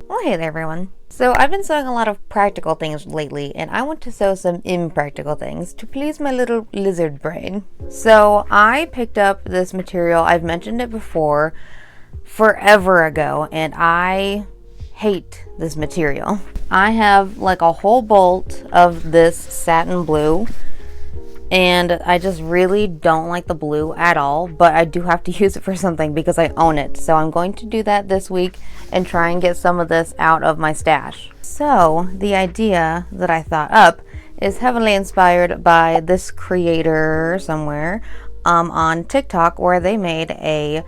Well, hey there everyone. So I've been sewing a lot of practical things lately, and I want to sew some impractical things to please my little lizard brain. So I picked up this material, I've mentioned it before, forever ago, and I hate this material. I have like a whole bolt of this satin blue, and I just really don't like the blue at all, but I do have to use it for something because I own it. So I'm going to do that this week and try and get some of this out of my stash. So the idea that I thought up is heavily inspired by this creator somewhere on TikTok, where they made an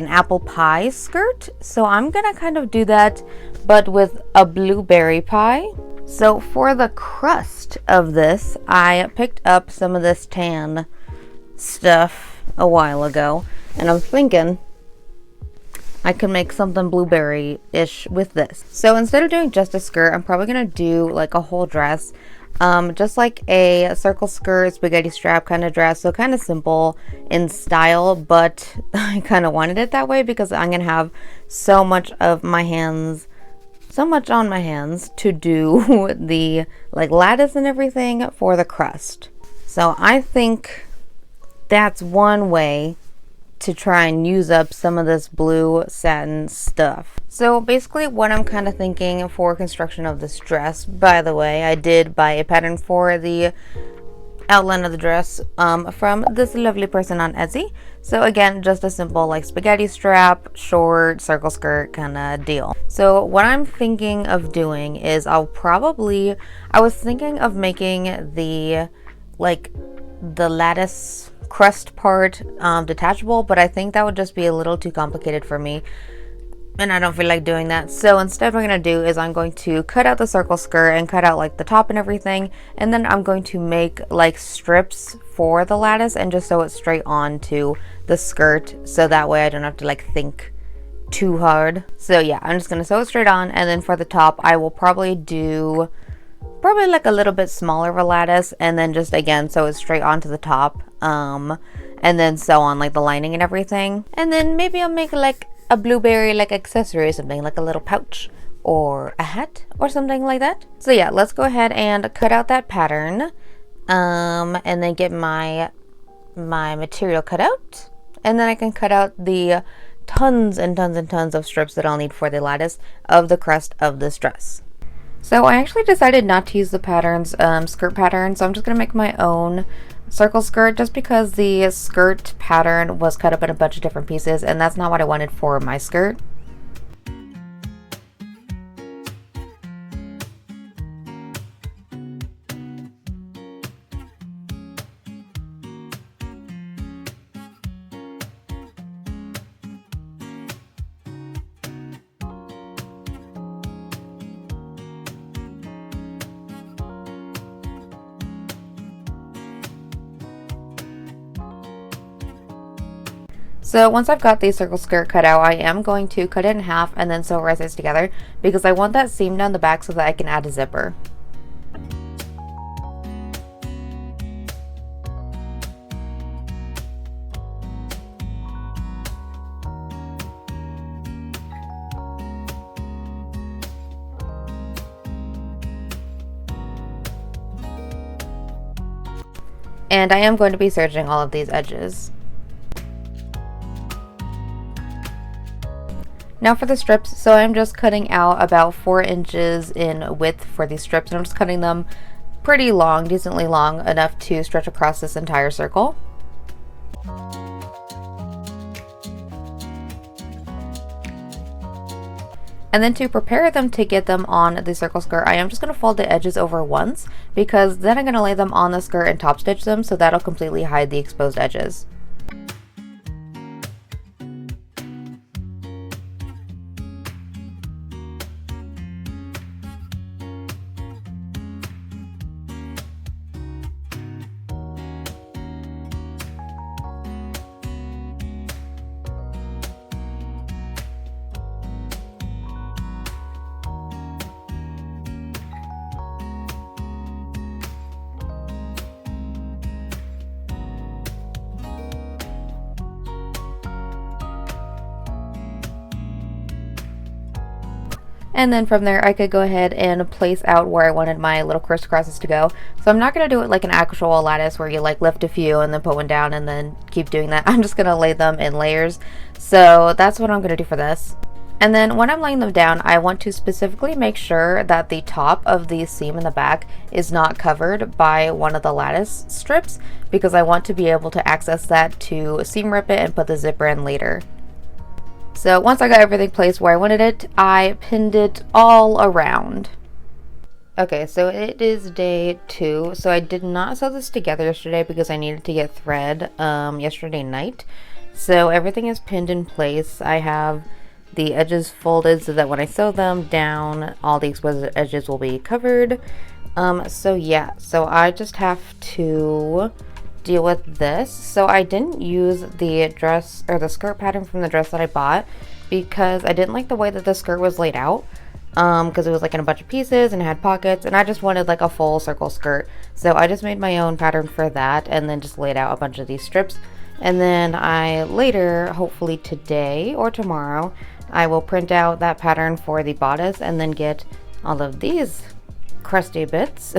apple pie skirt. So I'm gonna kind of do that, but with a blueberry pie. So for the crust of this, I picked up some of this tan stuff a while ago, and I'm thinking I could make something blueberry-ish with this. So instead of doing just a skirt, I'm probably gonna do like a whole dress, just like a circle skirt, spaghetti strap kind of dress. So kind of simple in style, but I kind of wanted it that way because I'm gonna have so much on my hands to do the lattice and everything for the crust. So I think that's one way to try and use up some of this blue satin stuff. So basically what I'm kind of thinking for construction of this dress, by the way, I did buy a pattern for the outline of the dress from this lovely person on Etsy. So again, just a simple spaghetti strap, short circle skirt kind of deal. So what I'm thinking of doing is I was thinking of making the lattice crust part detachable, but I think that would just be a little too complicated for me, and I don't feel like doing that. So instead what I'm going to do is I'm going to cut out the circle skirt and cut out the top and everything, and then I'm going to make strips for the lattice and just sew it straight onto the skirt, so that way I don't have to think too hard. So yeah, I'm just going to sew it straight on, and then for the top I will probably do a little bit smaller of a lattice, and then just again sew it straight onto the top, and then sew on the lining and everything, and then maybe I'll make a blueberry accessory or something, like a little pouch or a hat or something like that. So yeah, let's go ahead and cut out that pattern, and then get my material cut out, and then I can cut out the tons and tons and tons of strips that I'll need for the lattice of the crust of this dress. So I actually decided not to use the pattern's skirt pattern, so I'm just going to make my own circle skirt, just because the skirt pattern was cut up in a bunch of different pieces, and that's not what I wanted for my skirt. So once I've got the circle skirt cut out, I am going to cut it in half and then sew right sides together, because I want that seam down the back so that I can add a zipper. And I am going to be serging all of these edges. Now for the strips, so I'm just cutting out about 4 inches in width for these strips, and I'm just cutting them pretty long, decently long, enough to stretch across this entire circle. And then to prepare them to get them on the circle skirt, I am just going to fold the edges over once, because then I'm going to lay them on the skirt and top stitch them, so that'll completely hide the exposed edges. And then from there I could go ahead and place out where I wanted my little crisscrosses to go. So I'm not going to do it like an actual lattice where you like lift a few and then put one down and then keep doing that. I'm just going to lay them in layers. So that's what I'm going to do for this. And then when I'm laying them down, I want to specifically make sure that the top of the seam in the back is not covered by one of the lattice strips, because I want to be able to access that to seam rip it and put the zipper in later. So once I got everything placed where I wanted it, I pinned it all around. Okay, so it is day 2. So I did not sew this together yesterday because I needed to get thread yesterday night. So everything is pinned in place. I have the edges folded so that when I sew them down, all the exposed edges will be covered. So yeah, so I just have to deal with this. So I didn't use the dress or the skirt pattern from the dress that I bought because I didn't like the way that the skirt was laid out, because it was like in a bunch of pieces and it had pockets, and I just wanted like a full circle skirt. So I just made my own pattern for that and then just laid out a bunch of these strips. And then I later, hopefully today or tomorrow, I will print out that pattern for the bodice and then get all of these crusty bits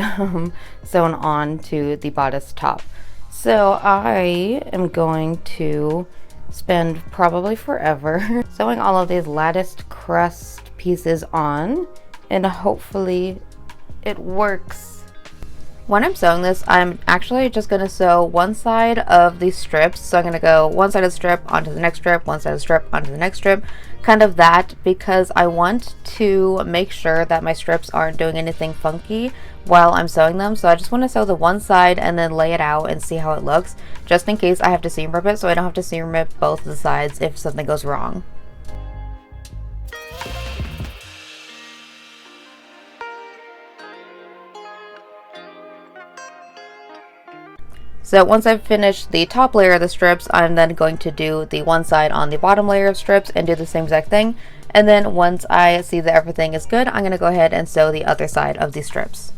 sewn on to the bodice top. So I am going to spend probably forever sewing all of these latticed crust pieces on, and hopefully it works. When I'm sewing this, I'm actually just going to sew one side of these strips. So I'm going to go one side of the strip onto the next strip, one side of the strip onto the next strip, kind of that, because I want to make sure that my strips aren't doing anything funky while I'm sewing them. So I just want to sew the one side and then lay it out and see how it looks, just in case I have to seam rip it, so I don't have to seam rip both the sides if something goes wrong. So once I've finished the top layer of the strips, I'm then going to do the one side on the bottom layer of strips and do the same exact thing. And then once I see that everything is good, I'm going to go ahead and sew the other side of the strips.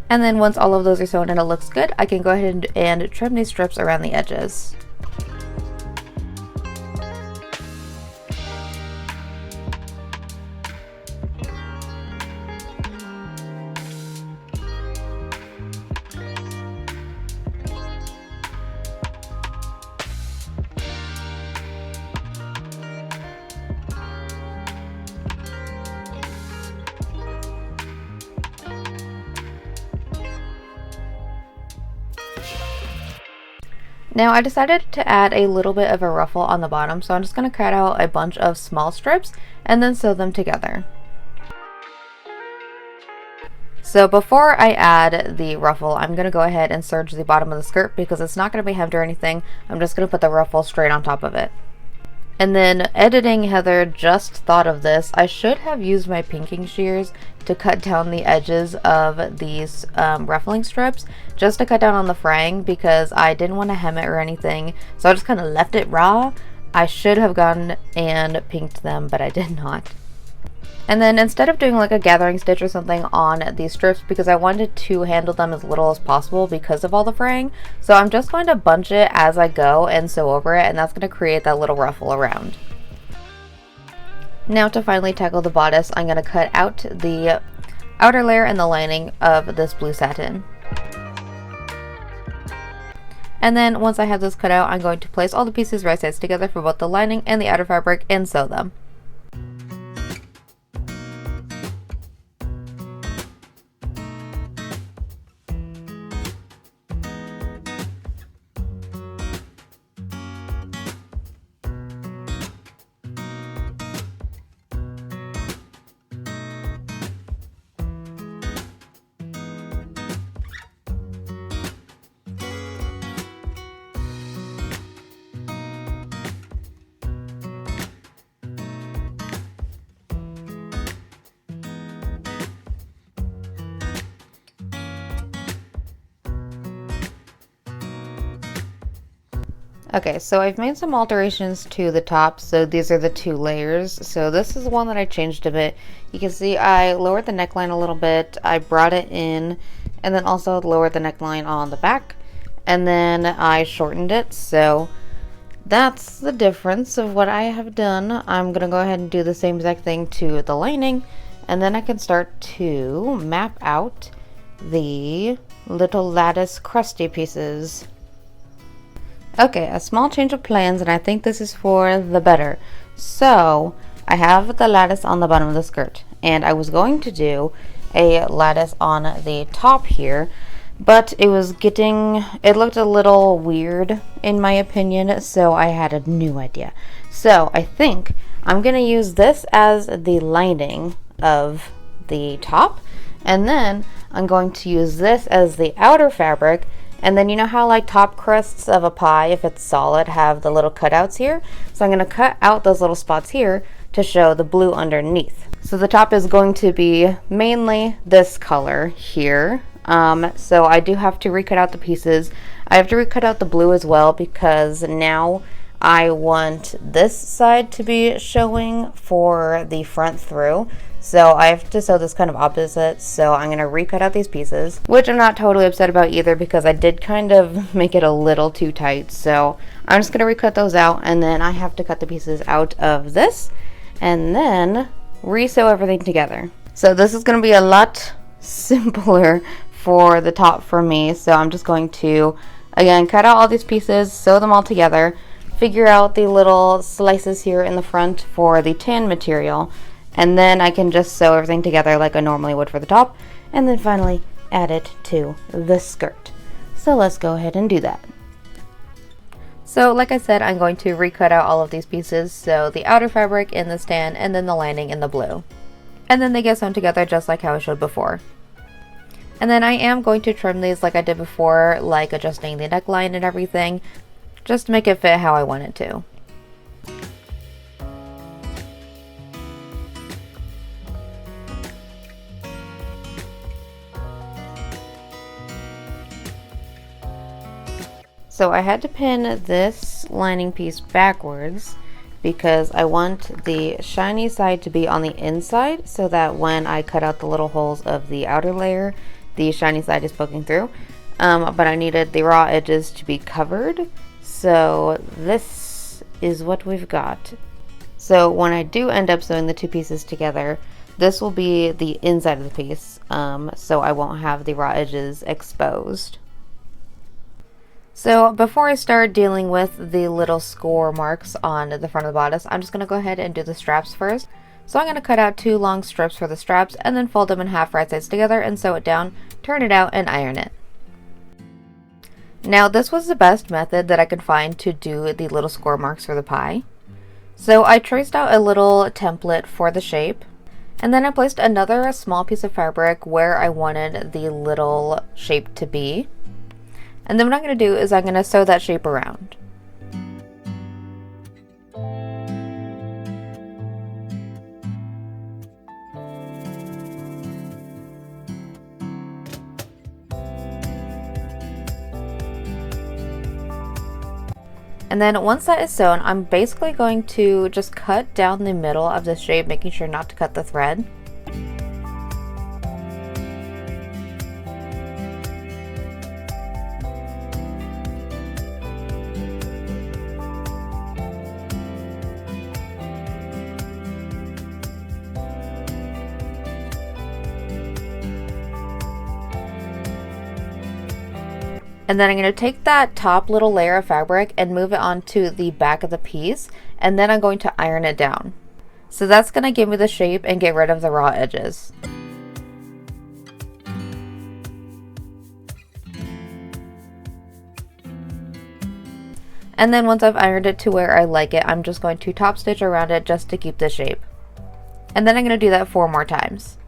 And then once all of those are sewn and it looks good, I can go ahead and trim these strips around the edges. Now I decided to add a little bit of a ruffle on the bottom, so I'm just going to cut out a bunch of small strips and then sew them together. So before I add the ruffle, I'm going to go ahead and serge the bottom of the skirt because it's not going to be hemmed or anything. I'm just going to put the ruffle straight on top of it. And then editing Heather just thought of this. I should have used my pinking shears to cut down the edges of these ruffling strips, just to cut down on the fraying, because I didn't want to hem it or anything. So I just kind of left it raw. I should have gone and pinked them, but I did not. And then instead of doing like a gathering stitch or something on these strips, because I wanted to handle them as little as possible because of all the fraying, so I'm just going to bunch it as I go and sew over it, and that's going to create that little ruffle around. Now to finally tackle the bodice, I'm going to cut out the outer layer and the lining of this blue satin. And then once I have this cut out, I'm going to place all the pieces right sides together for both the lining and the outer fabric and sew them. Okay, so I've made some alterations to the top. So these are the 2 layers. So this is the one that I changed a bit. You can see I lowered the neckline a little bit. I brought it in and then also lowered the neckline on the back. And then I shortened it. So that's the difference of what I have done. I'm going to go ahead and do the same exact thing to the lining. And then I can start to map out the little lattice crusty pieces. Okay, a small change of plans, and I think this is for the better. So I have the lattice on the bottom of the skirt, and I was going to do a lattice on the top here, but it looked a little weird in my opinion, so I had a new idea. So I think I'm gonna use this as the lining of the top, and then I'm going to use this as the outer fabric. And then you know how like top crusts of a pie, if it's solid, have the little cutouts here? So I'm going to cut out those little spots here to show the blue underneath. So the top is going to be mainly this color here. So I do have to recut out the pieces. I have to recut out the blue as well because now I want this side to be showing for the front through. So I have to sew this kind of opposite, so I'm going to recut out these pieces, which I'm not totally upset about either because I did kind of make it a little too tight. So I'm just going to recut those out, and then I have to cut the pieces out of this and then re-sew everything together. So this is going to be a lot simpler for the top for me. So I'm just going to, again, cut out all these pieces, sew them all together, figure out the little slices here in the front for the tan material, and then I can just sew everything together like I normally would for the top, and then finally add it to the skirt. So let's go ahead and do that. So like I said, I'm going to recut out all of these pieces, so the outer fabric in the tan and then the lining in the blue. And then they get sewn together just like how I showed before. And then I am going to trim these like I did before, like adjusting the neckline and everything, just to make it fit how I want it to. So I had to pin this lining piece backwards because I want the shiny side to be on the inside so that when I cut out the little holes of the outer layer, the shiny side is poking through. But I needed the raw edges to be covered. So this is what we've got. So when I do end up sewing the 2 pieces together, this will be the inside of the piece. So I won't have the raw edges exposed. So before I start dealing with the little score marks on the front of the bodice, I'm just going to go ahead and do the straps first. So I'm going to cut out 2 long strips for the straps and then fold them in half right sides together and sew it down, turn it out, and iron it. Now this was the best method that I could find to do the little score marks for the pie. So I traced out a little template for the shape, and then I placed another small piece of fabric where I wanted the little shape to be. And then what I'm going to do is I'm going to sew that shape around. And then once that is sewn, I'm basically going to just cut down the middle of the shape, making sure not to cut the thread. And then I'm going to take that top little layer of fabric and move it onto the back of the piece, and then I'm going to iron it down. So that's going to give me the shape and get rid of the raw edges. And then once I've ironed it to where I like it, I'm just going to top stitch around it just to keep the shape. And then I'm going to do that 4 more times.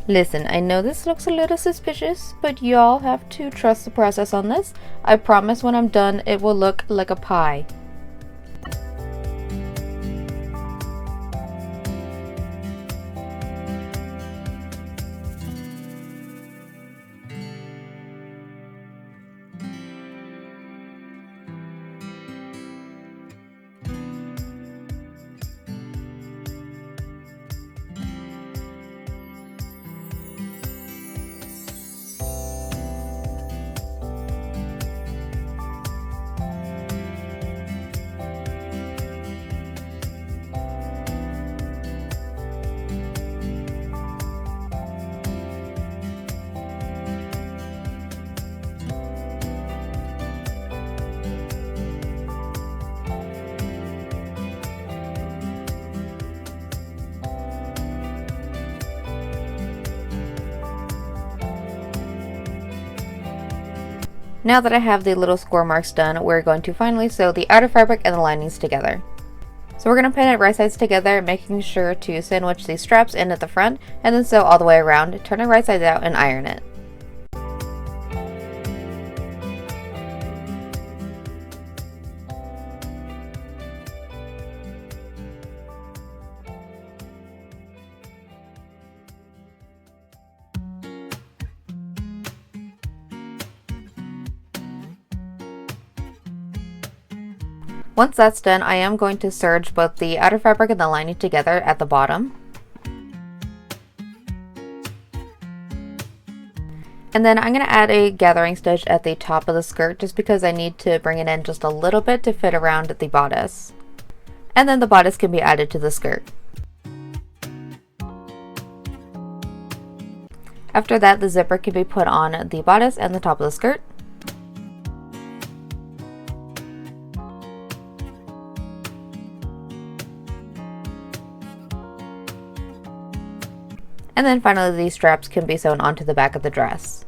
Listen, I know this looks a little suspicious, but y'all have to trust the process on this. I promise when I'm done, it will look like a pie. Now that I have the little score marks done, we're going to finally sew the outer fabric and the linings together. So we're going to pin it right sides together, making sure to sandwich the straps in at the front, and then sew all the way around, turn it right sides out, and iron it. Once that's done, I am going to serge both the outer fabric and the lining together at the bottom. And then I'm going to add a gathering stitch at the top of the skirt just because I need to bring it in just a little bit to fit around the bodice. And then the bodice can be added to the skirt. After that, the zipper can be put on the bodice and the top of the skirt. And then finally, these straps can be sewn onto the back of the dress.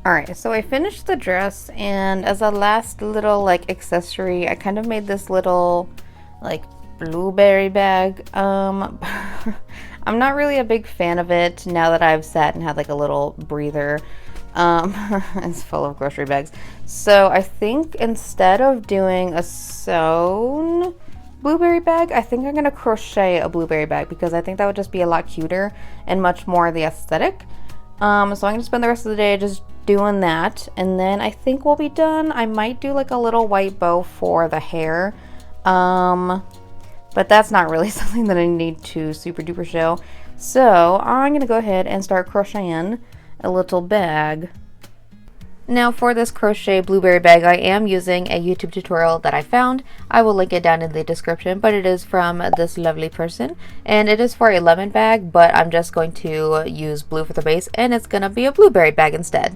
Alright, so I finished the dress, and as a last little accessory, I kind of made this little blueberry bag. I'm not really a big fan of it now that I've sat and had a little breather. It's full of grocery bags. So I think instead of doing a sewn blueberry bag, I think I'm gonna crochet a blueberry bag because I think that would just be a lot cuter and much more the aesthetic. So I'm gonna spend the rest of the day just doing that, and then I think we'll be done. I might do a little white bow for the hair, but that's not really something that I need to super duper show. So I'm gonna go ahead and start crocheting a little bag. Now for this crochet blueberry bag, I am using a YouTube tutorial that I found. I will link it down in the description, but it is from this lovely person, and it is for a lemon bag, but I'm just going to use blue for the base, and it's gonna be a blueberry bag instead.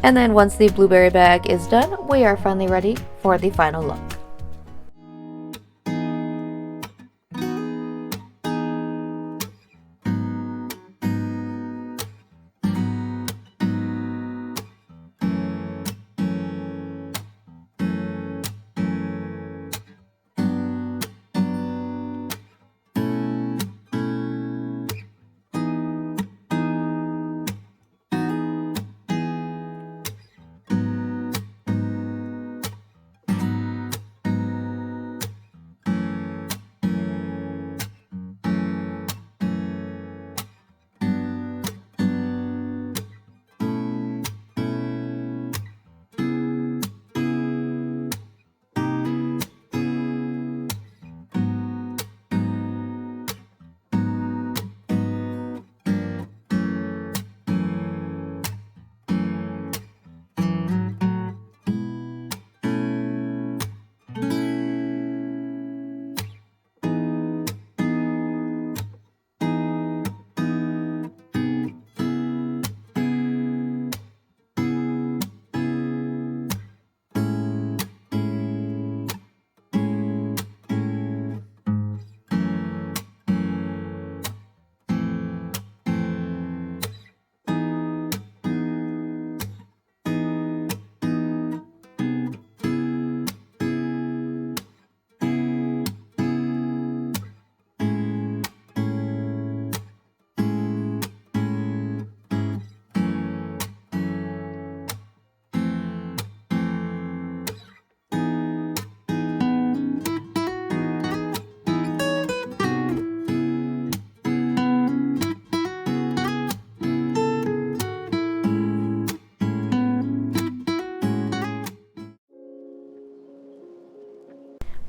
And then once the blueberry bag is done, we are finally ready for the final look.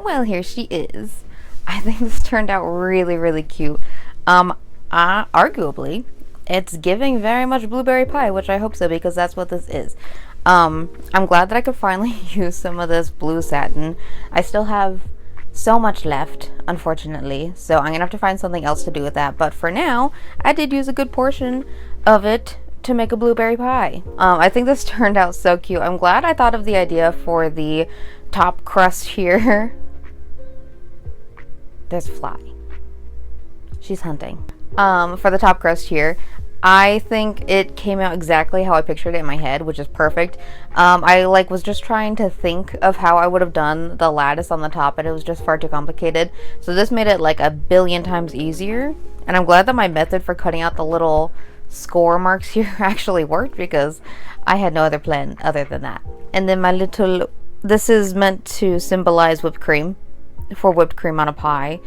Well, here she is. I think this turned out really, really cute. Arguably, it's giving very much blueberry pie, which I hope so, because that's what this is. I'm glad that I could finally use some of this blue satin. I still have so much left, unfortunately, so I'm gonna have to find something else to do with that. But for now, I did use a good portion of it to make a blueberry pie. I think this turned out so cute. I'm glad I thought of the idea for the top crust here. There's a fly. She's hunting. For the top crust here, I think it came out exactly how I pictured it in my head, which is perfect. I was just trying to think of how I would have done the lattice on the top, and it was just far too complicated. So this made it like a billion times easier. And I'm glad that my method for cutting out the little score marks here actually worked, because I had no other plan other than that. And then my little, this is meant to symbolize whipped cream, for whipped cream on a pie.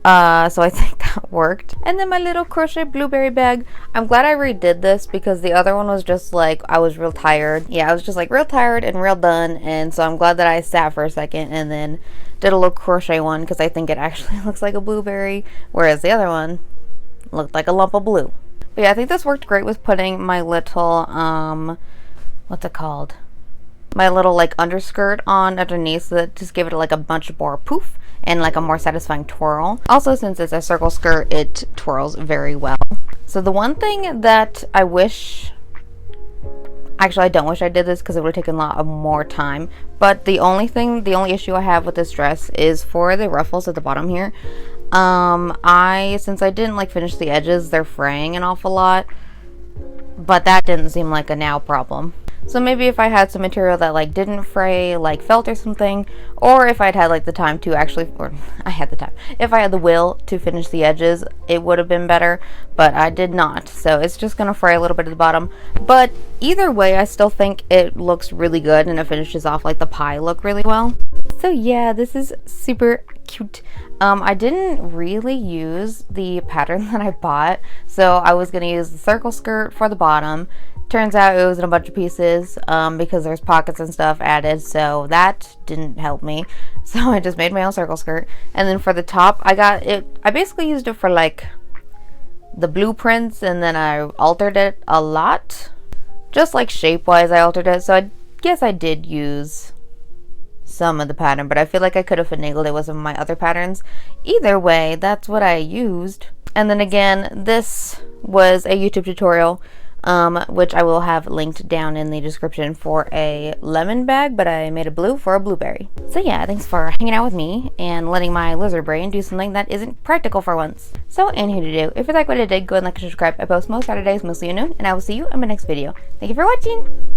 So I think that worked. And then my little crochet blueberry bag. I'm glad I redid this, because the other one was just like, I was real tired. Yeah, I was just like real tired and real done. And so I'm glad that I sat for a second and then did a little crochet one, because I think it actually looks like a blueberry, whereas the other one looked like a lump of blue. But yeah, I think this worked great with putting my little, what's it called? My little like underskirt on underneath, so that just gave it like a much more poof and like a more satisfying twirl. Also, since it's a circle skirt, it twirls very well. So the one thing that I wish, actually I don't wish I did this, because it would have taken a lot of more time, but the only issue I have with this dress is for the ruffles at the bottom here. Since I didn't like finish the edges, they're fraying an awful lot, but that didn't seem like a now problem. So maybe if I had some material that like didn't fray, like felt or something, or if I'd had like the time to actually, or I had the time, if I had the will to finish the edges, it would have been better, but I did not. So it's just gonna fray a little bit at the bottom. But either way, I still think it looks really good, and it finishes off like the pie look really well. So yeah, this is super cute. I didn't really use the pattern that I bought, so I was gonna use the circle skirt for the bottom. Turns out it was in a bunch of pieces, because there's pockets and stuff added, so that didn't help me. So I just made my own circle skirt. And then for the top, I basically used it for like the blueprints, and then I altered it a lot. Just like shape wise, I altered it, so I guess I did use some of the pattern, but I feel like I could have finagled it with some of my other patterns. Either way, that's what I used. And then again, this was a YouTube tutorial, which I will have linked down in the description, for a lemon bag, but I made a blue for a blueberry. So yeah, thanks for hanging out with me and letting my lizard brain do something that isn't practical for once. So anywho to do, if you like what I did, go and like and subscribe. I post most Saturdays, mostly at noon, and I will see you in my next video. Thank you for watching!